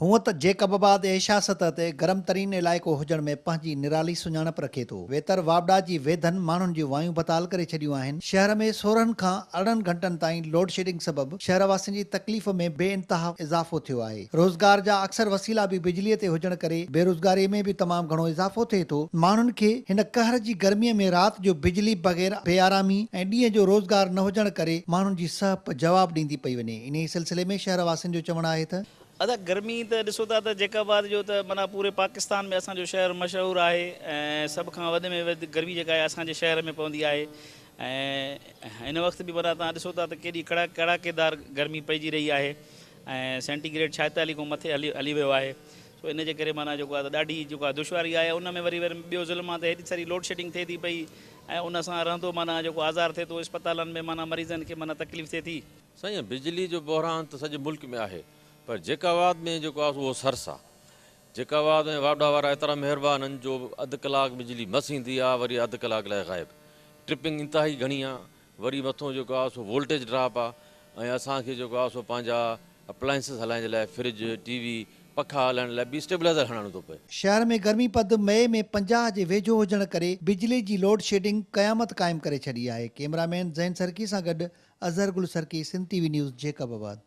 हूअं त जेकबाबाद एशिया सतह ते गरम तरीन इलाइक़ो हुजण में पंहिंजी निराली सुञाणप रखे थो। वेतर वावड़ा जी वेधनि माण्हुनि जूं वायूं बताल करे छॾियूं आहिनि। शहर में 16 खां 18 घंटनि ताईं लोड शेडिंग सबबि शहरवासियुनि जी तकलीफ़ में बेइंतहा इज़ाफ़ो थियो आहे। रोज़गार जा अक्सर वसीला बि बिजलीअ ते हुजण करे बेरोज़गारी में बि तमामु घणो इज़ाफ़ो थिए थो। माण्हुनि खे हिन कहर जी गर्मीअ में राति जो बिजली बग़ैर बेआरामी ऐं ॾींहं जो रोज़गार न हुजण करे माण्हुनि जी सहप जवाबु ॾींदी पई वञे। इन सिलसिले में शहरवासियुनि जो चवणु आहे त अदा गर्मी त ॾिसो था त जेकाबाद जो त माना पूरे पाकिस्तान में असांजो शहर मशहूरु आहे ऐं सभ खां वधि में वधि गर्मी जेका आहे असांजे शहर में पवंदी आहे। ऐं हिन वक़्तु बि माना तव्हां ॾिसो था त केॾी कड़ाकेदार गर्मी पइजी रही आहे ऐं सेंटीग्रेड 46 खां मथे हली वियो आहे। सो इन जे करे माना जेको आहे त ॾाढी जेको आहे दुश्वारी आहे। उन में वरी ॿियो ज़ुल्म आहे त हेॾी सारी लोड शेडिंग थिए थी पई ऐं उन सां रहंदो माना जेको आज़ार थिए थो इस्पतालनि में माना मरीज़नि खे माना तकलीफ़ थिए थी। साईं बिजली जो बहरान त सॼे मुल्क में आहे, पर जेकाबाद में जेको आहे उहो सर्स आहे। जेकाबाद में वावड़ा वारा एतिरा महिरबान आहिनि जो अधु कलाक बिजली मस ईंदी आहे, वरी अधु कलाक लाइ ग़ाइबु। ट्रिपिंग इंतिहाई घणी आहे, वरी मथां जेको आहे सो वोल्टेज ड्रॉप आहे ऐं असांखे जेको आहे सो पंहिंजा अप्लायंसिस हलाइण जे लाइ फ्रिज टीवी पखा हलाइण लाइ बि स्टेबलाइज़र हणणो थो पए। शहर में गर्मी पद मई में 50 जे वेझो हुजण करे बिजली जी लोड शेडिंग क़यामत क़ाइमु करे छॾी आहे। कैमरामैन ज़ैन सरकी सां गॾु अज़हर गुल सरकी, सिंध टीवी न्यूज़, जेकबाबाद।